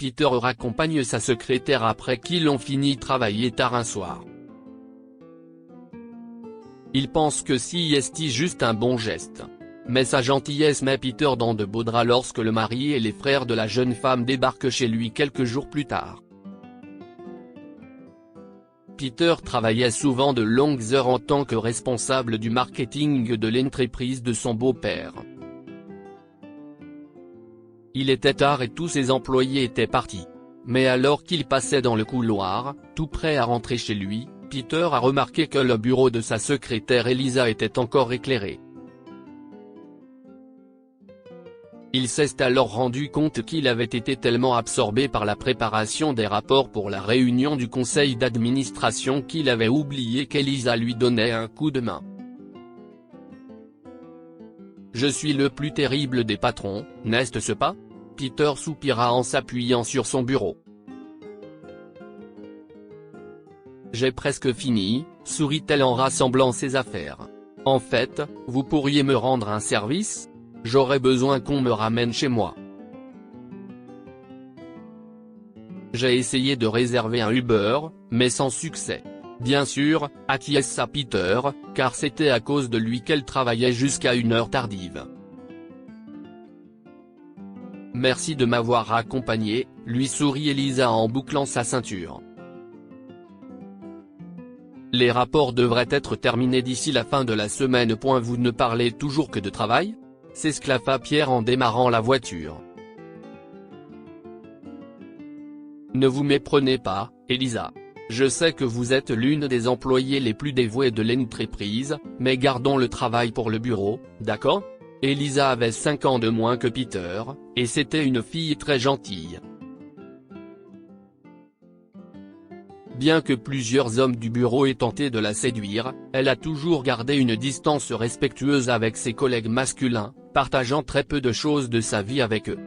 Peter raccompagne sa secrétaire après qu'ils ont fini travailler tard un soir. Il pense que c'est juste un bon geste. Mais sa gentillesse met Peter dans de beaux draps lorsque le mari et les frères de la jeune femme débarquent chez lui quelques jours plus tard. Peter travaillait souvent de longues heures en tant que responsable du marketing de l'entreprise de son beau-père. Il était tard et tous ses employés étaient partis. Mais alors qu'il passait dans le couloir, tout prêt à rentrer chez lui, Peter a remarqué que le bureau de sa secrétaire Elisa était encore éclairé. Il s'est alors rendu compte qu'il avait été tellement absorbé par la préparation des rapports pour la réunion du conseil d'administration qu'il avait oublié qu'Elisa lui donnait un coup de main. « Je suis le plus terrible des patrons, n'est-ce pas ?» Peter soupira en s'appuyant sur son bureau. « J'ai presque fini », sourit-elle en rassemblant ses affaires. « En fait, vous pourriez me rendre un service ? J'aurais besoin qu'on me ramène chez moi. » J'ai essayé de réserver un Uber, mais sans succès. Bien sûr, acquiesça Peter, car c'était à cause de lui qu'elle travaillait jusqu'à une heure tardive. Merci de m'avoir accompagné, lui sourit Elisa en bouclant sa ceinture. Les rapports devraient être terminés d'ici la fin de la semaine. Vous ne parlez toujours que de travail ? S'esclaffa Pierre en démarrant la voiture. Ne vous méprenez pas, Elisa. Je sais que vous êtes l'une des employées les plus dévouées de l'entreprise, mais gardons le travail pour le bureau, d'accord ? Elisa avait 5 ans de moins que Peter, et c'était une fille très gentille. Bien que plusieurs hommes du bureau aient tenté de la séduire, elle a toujours gardé une distance respectueuse avec ses collègues masculins, partageant très peu de choses de sa vie avec eux.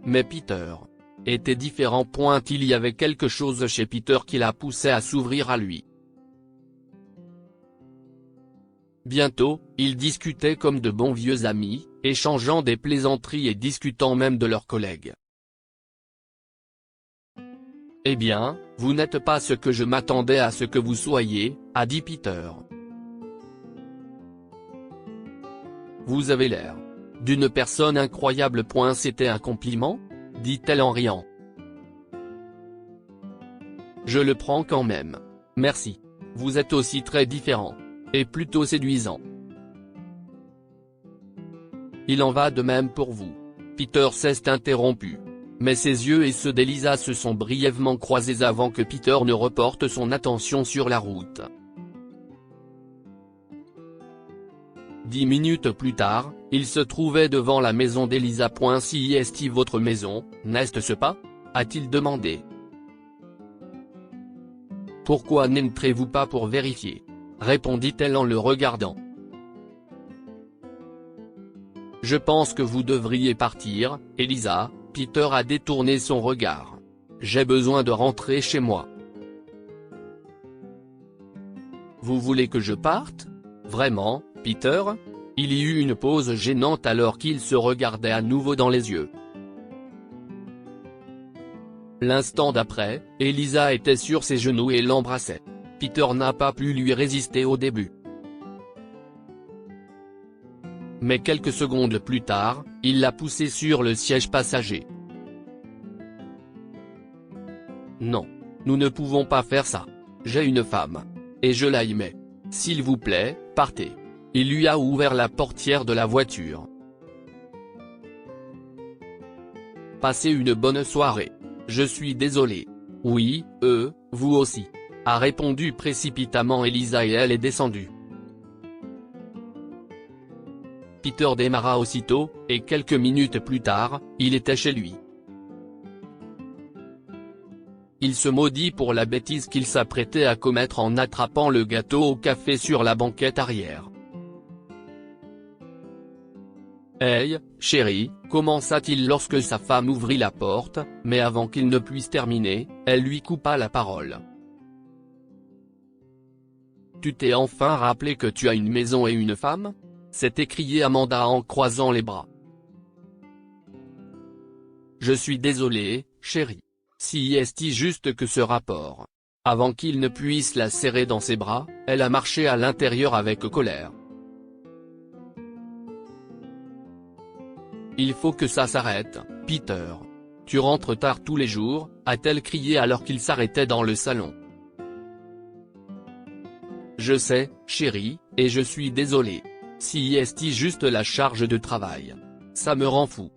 Mais Peter était différent. Il y avait quelque chose chez Peter qui la poussait à s'ouvrir à lui. Bientôt, ils discutaient comme de bons vieux amis, échangeant des plaisanteries et discutant même de leurs collègues. « Eh bien, vous n'êtes pas ce que je m'attendais à ce que vous soyez », a dit Peter. « Vous avez l'air d'une personne incroyable. C'était un compliment ?» dit-elle en riant. « Je le prends quand même. Merci. Vous êtes aussi très différent. Et plutôt séduisant. Il en va de même pour vous. » Peter s'est interrompu. Mais ses yeux et ceux d'Elisa se sont brièvement croisés avant que Peter ne reporte son attention sur la route. 10 minutes plus tard, il se trouvait devant la maison d'Elisa. Si est votre maison, n'est-ce pas ? A-t-il demandé. Pourquoi n'entrez-vous pas pour vérifier ? Répondit-elle en le regardant. Je pense que vous devriez partir, Elisa. Peter a détourné son regard. J'ai besoin de rentrer chez moi. Vous voulez que je parte ? Vraiment, Peter ? Il y eut une pause gênante alors qu'ils se regardaient à nouveau dans les yeux. L'instant d'après, Elisa était sur ses genoux et l'embrassait. Peter n'a pas pu lui résister au début. Mais quelques secondes plus tard, il l'a poussée sur le siège passager. Non. Nous ne pouvons pas faire ça. J'ai une femme. Et je la aimais. S'il vous plaît, partez. Il lui a ouvert la portière de la voiture. Passez une bonne soirée. Je suis désolé. Oui, vous aussi. A répondu précipitamment Elisa et elle est descendue. Peter démarra aussitôt, et quelques minutes plus tard, il était chez lui. Il se maudit pour la bêtise qu'il s'apprêtait à commettre en attrapant le gâteau au café sur la banquette arrière. « Hey, chérie », commença-t-il lorsque sa femme ouvrit la porte, mais avant qu'il ne puisse terminer, elle lui coupa la parole. « Tu t'es enfin rappelé que tu as une maison et une femme ?» s'est écriée Amanda en croisant les bras. Je suis désolé, chérie. Si est juste que ce rapport. Avant qu'il ne puisse la serrer dans ses bras, elle a marché à l'intérieur avec colère. Il faut que ça s'arrête, Peter. Tu rentres tard tous les jours, a-t-elle crié alors qu'il s'arrêtait dans le salon. Je sais, chérie, et je suis désolé. Si est juste la charge de travail. Ça me rend fou.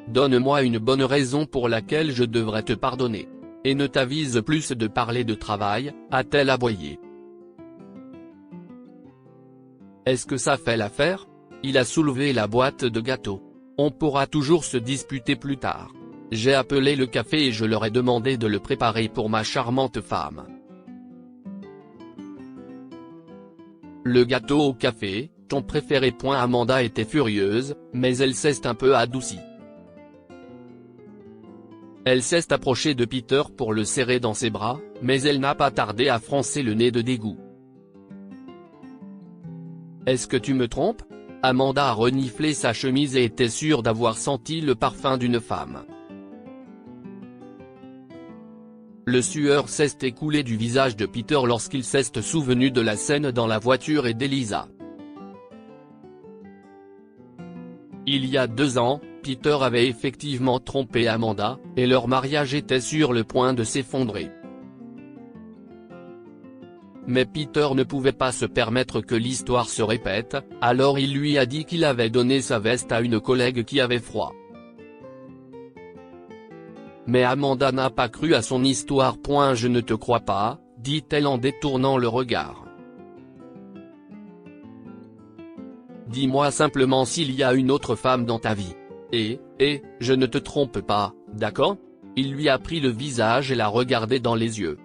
Donne-moi une bonne raison pour laquelle je devrais te pardonner. Et ne t'avise plus de parler de travail, a-t-elle aboyé. Est-ce que ça fait l'affaire? Il a soulevé la boîte de gâteaux. On pourra toujours se disputer plus tard. J'ai appelé le café et je leur ai demandé de le préparer pour ma charmante femme. Le gâteau au café, ton préféré. Amanda était furieuse, mais elle s'est un peu adoucie. Elle s'est approchée de Peter pour le serrer dans ses bras, mais elle n'a pas tardé à froncer le nez de dégoût. Est-ce que tu me trompes? Amanda a reniflé sa chemise et était sûre d'avoir senti le parfum d'une femme. Le sueur s'est écoulé du visage de Peter lorsqu'il s'est souvenu de la scène dans la voiture et d'Elisa. Il y a 2 ans, Peter avait effectivement trompé Amanda, et leur mariage était sur le point de s'effondrer. Mais Peter ne pouvait pas se permettre que l'histoire se répète, alors il lui a dit qu'il avait donné sa veste à une collègue qui avait froid. Mais Amanda n'a pas cru à son histoire. Je ne te crois pas, dit-elle en détournant le regard. Dis-moi simplement s'il y a une autre femme dans ta vie. Et, je ne te trompe pas, d'accord? Il lui a pris le visage et l'a regardé dans les yeux.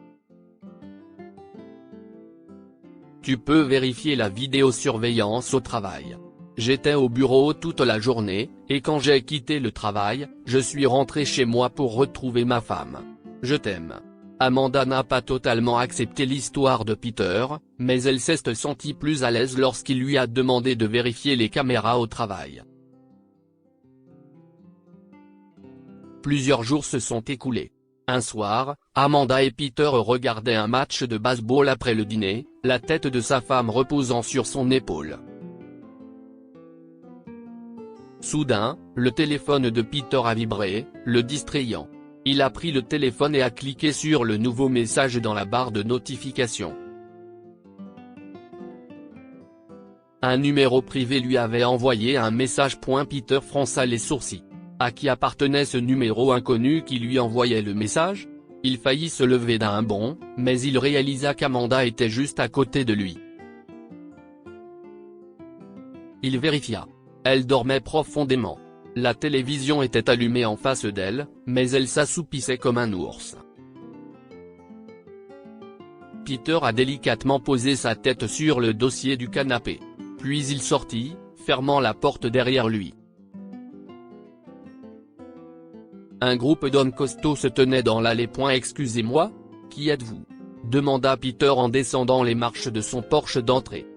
Tu peux vérifier la vidéosurveillance au travail. J'étais au bureau toute la journée, et quand j'ai quitté le travail, je suis rentré chez moi pour retrouver ma femme. Je t'aime. Amanda n'a pas totalement accepté l'histoire de Peter, mais elle s'est sentie plus à l'aise lorsqu'il lui a demandé de vérifier les caméras au travail. Plusieurs jours se sont écoulés. Un soir, Amanda et Peter regardaient un match de baseball après le dîner, la tête de sa femme reposant sur son épaule. Soudain, le téléphone de Peter a vibré, le distrayant. Il a pris le téléphone et a cliqué sur le nouveau message dans la barre de notification. Un numéro privé lui avait envoyé un message. Peter fronça les sourcils. À qui appartenait ce numéro inconnu qui lui envoyait le message? Il faillit se lever d'un bond, mais il réalisa qu'Amanda était juste à côté de lui. Il vérifia. Elle dormait profondément. La télévision était allumée en face d'elle, mais elle s'assoupissait comme un ours. Peter a délicatement posé sa tête sur le dossier du canapé. Puis il sortit, fermant la porte derrière lui. Un groupe d'hommes costauds se tenait dans l'allée. Excusez-moi, qui êtes-vous? Demanda Peter en descendant les marches de son porche d'entrée.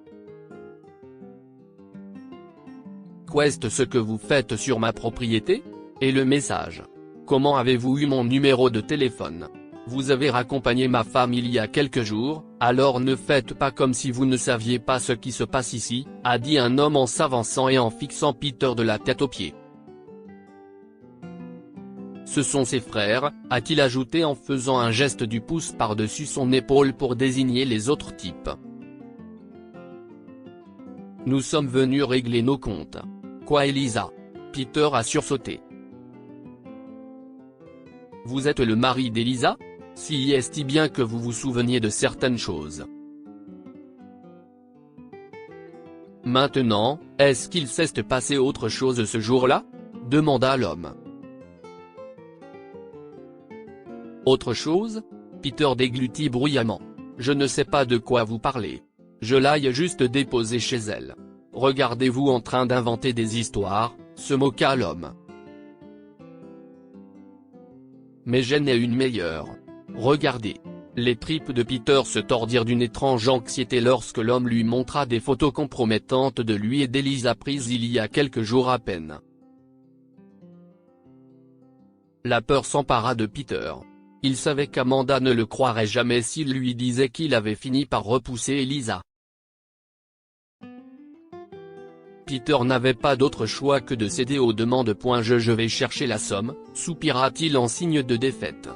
Qu'est ce que vous faites sur ma propriété? Et le message? Comment avez-vous eu mon numéro de téléphone? Vous avez raccompagné ma femme il y a quelques jours, alors ne faites pas comme si vous ne saviez pas ce qui se passe ici, a dit un homme en s'avançant et en fixant Peter de la tête aux pieds. Ce sont ses frères, a-t-il ajouté en faisant un geste du pouce par-dessus son épaule pour désigner les autres types. Nous sommes venus régler nos comptes. Quoi, Elisa? Peter a sursauté. Vous êtes le mari d'Elisa? Si est-il bien que vous vous souveniez de certaines choses. Maintenant, est-ce qu'il s'est passé autre chose ce jour-là? Demanda l'homme. Autre chose? Peter déglutit bruyamment. Je ne sais pas de quoi vous parlez. Je l'aille juste déposer chez elle. Regardez-vous en train d'inventer des histoires, se moqua l'homme. Mais j'en ai une meilleure. Regardez. Les tripes de Peter se tordirent d'une étrange anxiété lorsque l'homme lui montra des photos compromettantes de lui et d'Elisa prises il y a quelques jours à peine. La peur s'empara de Peter. Il savait qu'Amanda ne le croirait jamais s'il lui disait qu'il avait fini par repousser Elisa. Peter n'avait pas d'autre choix que de céder aux demandes. Je vais chercher la somme, soupira-t-il en signe de défaite.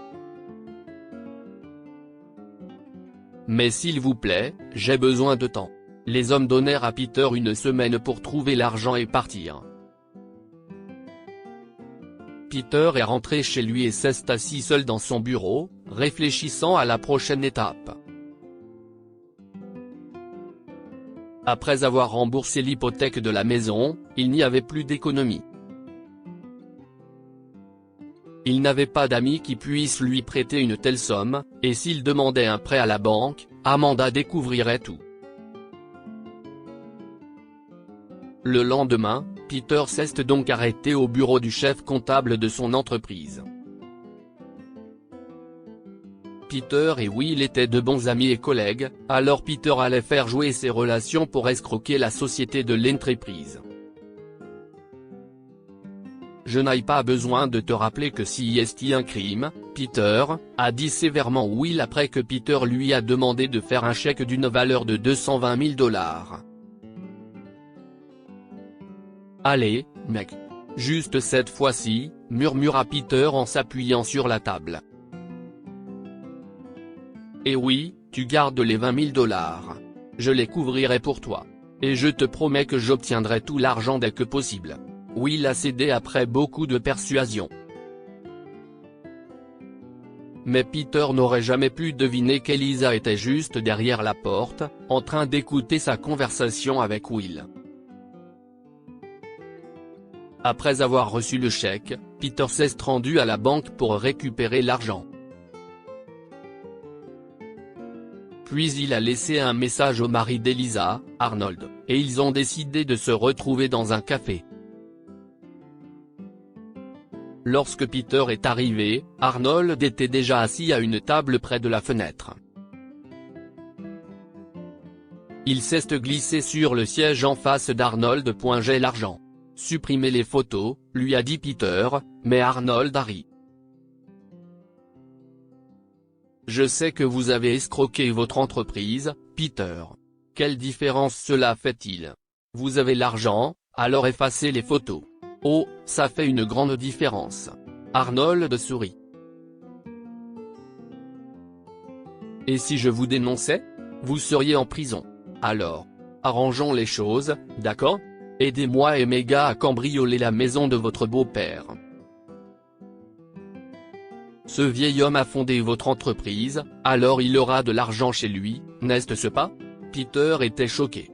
Mais s'il vous plaît, j'ai besoin de temps. Les hommes donnèrent à Peter une semaine pour trouver l'argent et partir. Peter est rentré chez lui et s'est assis seul dans son bureau, réfléchissant à la prochaine étape. Après avoir remboursé l'hypothèque de la maison, il n'y avait plus d'économie. Il n'avait pas d'amis qui puissent lui prêter une telle somme, et s'il demandait un prêt à la banque, Amanda découvrirait tout. Le lendemain, Peter s'est donc arrêté au bureau du chef comptable de son entreprise. Peter et Will étaient de bons amis et collègues, alors Peter allait faire jouer ses relations pour escroquer la société de l'entreprise. Je n'ai pas besoin de te rappeler que c'est un crime, Peter, a dit sévèrement Will après que Peter lui a demandé de faire un chèque d'une valeur de $220 000. Allez, mec. Juste cette fois-ci, murmura Peter en s'appuyant sur la table. Et oui, tu gardes les $20 000. Je les couvrirai pour toi. Et je te promets que j'obtiendrai tout l'argent dès que possible. Will a cédé après beaucoup de persuasion. Mais Peter n'aurait jamais pu deviner qu'Elisa était juste derrière la porte, en train d'écouter sa conversation avec Will. Après avoir reçu le chèque, Peter s'est rendu à la banque pour récupérer l'argent. Puis il a laissé un message au mari d'Elisa, Arnold, et ils ont décidé de se retrouver dans un café. Lorsque Peter est arrivé, Arnold était déjà assis à une table près de la fenêtre. Il s'est glissé sur le siège en face d'Arnold. J'ai l'argent. Supprimez les photos, lui a dit Peter, mais Arnold a ri. Je sais que vous avez escroqué votre entreprise, Peter. Quelle différence cela fait-il? Vous avez l'argent, alors effacez les photos. Oh, ça fait une grande différence. Arnold sourit. Et si je vous dénonçais? Vous seriez en prison. Alors, arrangeons les choses, d'accord? Aidez-moi et mes gars à cambrioler la maison de votre beau-père. Ce vieil homme a fondé votre entreprise, alors il aura de l'argent chez lui, n'est-ce pas? Peter était choqué.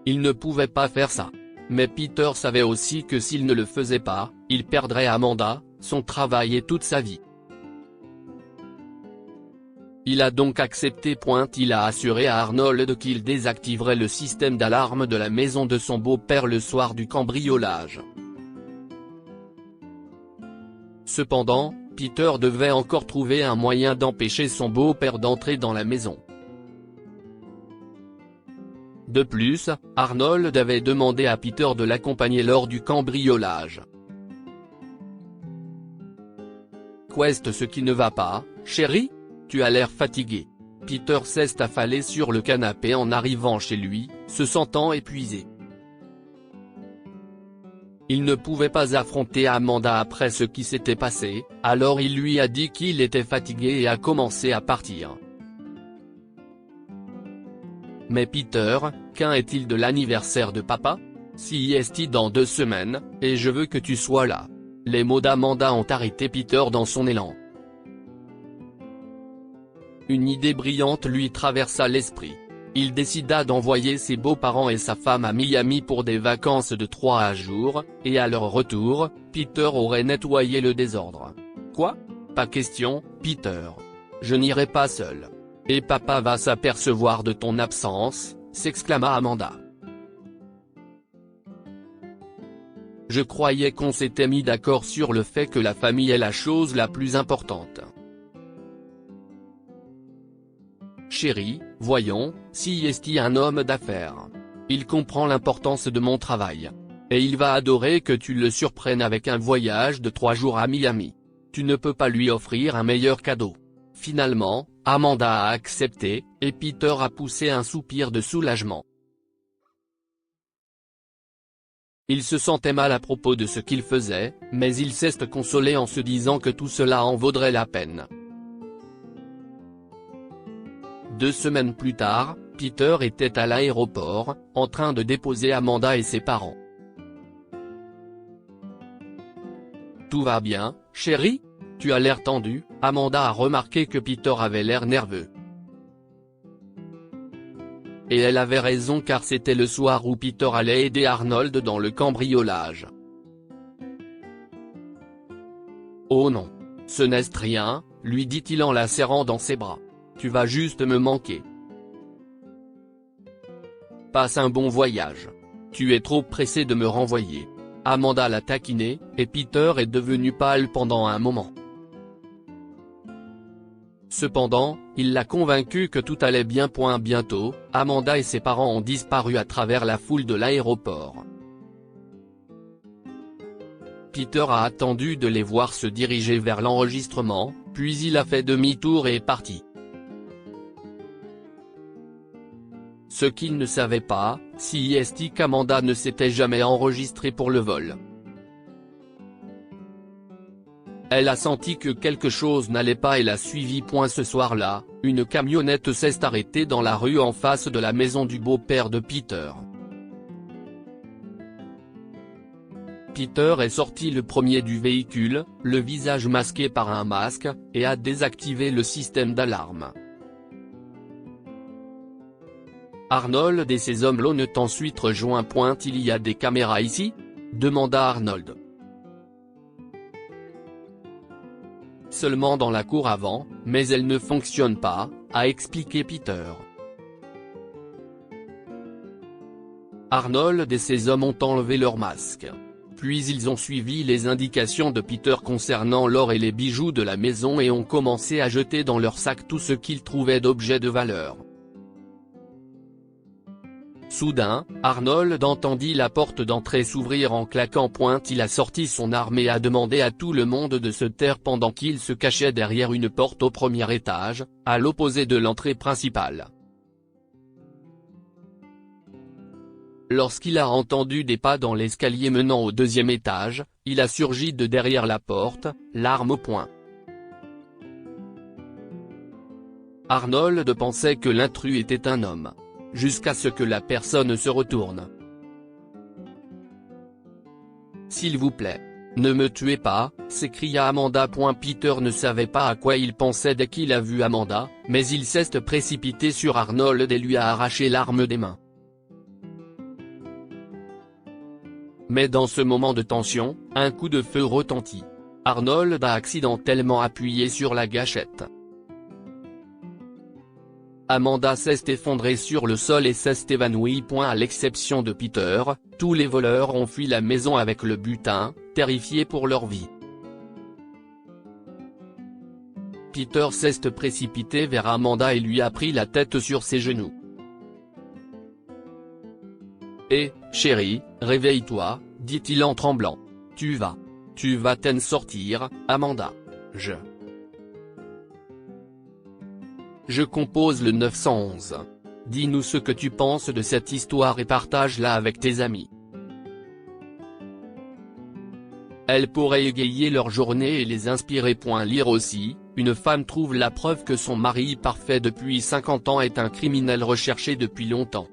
Il ne pouvait pas faire ça. Mais Peter savait aussi que s'il ne le faisait pas, il perdrait Amanda, son travail et toute sa vie. Il a donc accepté. Il a assuré à Arnold qu'il désactiverait le système d'alarme de la maison de son beau-père le soir du cambriolage. Cependant, Peter devait encore trouver un moyen d'empêcher son beau-père d'entrer dans la maison. De plus, Arnold avait demandé à Peter de l'accompagner lors du cambriolage. Qu'est-ce ce qui ne va pas, chérie? Tu as l'air fatigué. Peter s'est affalé sur le canapé en arrivant chez lui, se sentant épuisé. Il ne pouvait pas affronter Amanda après ce qui s'était passé, alors il lui a dit qu'il était fatigué et a commencé à partir. Mais Peter, quand est-il de l'anniversaire de papa? C'est dans 2 semaines, et je veux que tu sois là. Les mots d'Amanda ont arrêté Peter dans son élan. Une idée brillante lui traversa l'esprit. Il décida d'envoyer ses beaux-parents et sa femme à Miami pour des vacances de 3 jours, et à leur retour, Peter aurait nettoyé le désordre. Quoi? Pas question, Peter. Je n'irai pas seul. Et papa va s'apercevoir de ton absence, s'exclama Amanda. Je croyais qu'on s'était mis d'accord sur le fait que la famille est la chose la plus importante. Chérie, voyons, si est un homme d'affaires. Il comprend l'importance de mon travail. Et il va adorer que tu le surprennes avec un voyage de 3 jours à Miami. Tu ne peux pas lui offrir un meilleur cadeau. Finalement, Amanda a accepté, et Peter a poussé un soupir de soulagement. Il se sentait mal à propos de ce qu'il faisait, mais il s'est consolé en se disant que tout cela en vaudrait la peine. 2 semaines plus tard, Peter était à l'aéroport, en train de déposer Amanda et ses parents. « Tout va bien, chérie ? Tu as l'air tendu ?» Amanda a remarqué que Peter avait l'air nerveux. Et elle avait raison car c'était le soir où Peter allait aider Arnold dans le cambriolage. « Oh non. Ce n'est rien », lui dit-il en la serrant dans ses bras. « Tu vas juste me manquer. Passe un bon voyage. Tu es trop pressé de me renvoyer. » Amanda l'a taquiné, et Peter est devenu pâle pendant un moment. Cependant, il l'a convaincu que tout allait bien. Bientôt, Amanda et ses parents ont disparu à travers la foule de l'aéroport. Peter a attendu de les voir se diriger vers l'enregistrement, puis il a fait demi-tour et est parti. Ce qu'il ne savait pas, c'est qu'Amanda ne s'était jamais enregistrée pour le vol. Elle a senti que quelque chose n'allait pas et l'a suivi. Ce soir-là, une camionnette s'est arrêtée dans la rue en face de la maison du beau-père de Peter. Peter est sorti le premier du véhicule, le visage masqué par un masque, et a désactivé le système d'alarme. Arnold et ses hommes l'ont ensuite rejoint. Il y a des caméras ici ? Demanda Arnold. Seulement dans la cour avant, mais elles ne fonctionnent pas, a expliqué Peter. Arnold et ses hommes ont enlevé leurs masques. Puis ils ont suivi les indications de Peter concernant l'or et les bijoux de la maison et ont commencé à jeter dans leur sac tout ce qu'ils trouvaient d'objets de valeur. Soudain, Arnold entendit la porte d'entrée s'ouvrir en claquant. Il a sorti son arme et a demandé à tout le monde de se taire pendant qu'il se cachait derrière une porte au premier étage, à l'opposé de l'entrée principale. Lorsqu'il a entendu des pas dans l'escalier menant au deuxième étage, il a surgi de derrière la porte, l'arme au poing. Arnold pensait que l'intrus était un homme. Jusqu'à ce que la personne se retourne. « S'il vous plaît. Ne me tuez pas », s'écria Amanda. Peter ne savait pas à quoi il pensait dès qu'il a vu Amanda, mais il s'est précipité sur Arnold et lui a arraché l'arme des mains. Mais dans ce moment de tension, un coup de feu retentit. Arnold a accidentellement appuyé sur la gâchette. Amanda s'est effondrée sur le sol et s'est évanouie. À l'exception de Peter, tous les voleurs ont fui la maison avec le butin, terrifiés pour leur vie. Peter s'est précipité vers Amanda et lui a pris la tête sur ses genoux. « Hé, chérie, réveille-toi », dit-il en tremblant. « Tu vas t'en sortir, Amanda. Je compose le 911. Dis-nous ce que tu penses de cette histoire et partage-la avec tes amis. Elle pourrait égayer leur journée et les inspirer. Lire aussi, une femme trouve la preuve que son mari parfait depuis 50 ans est un criminel recherché depuis longtemps.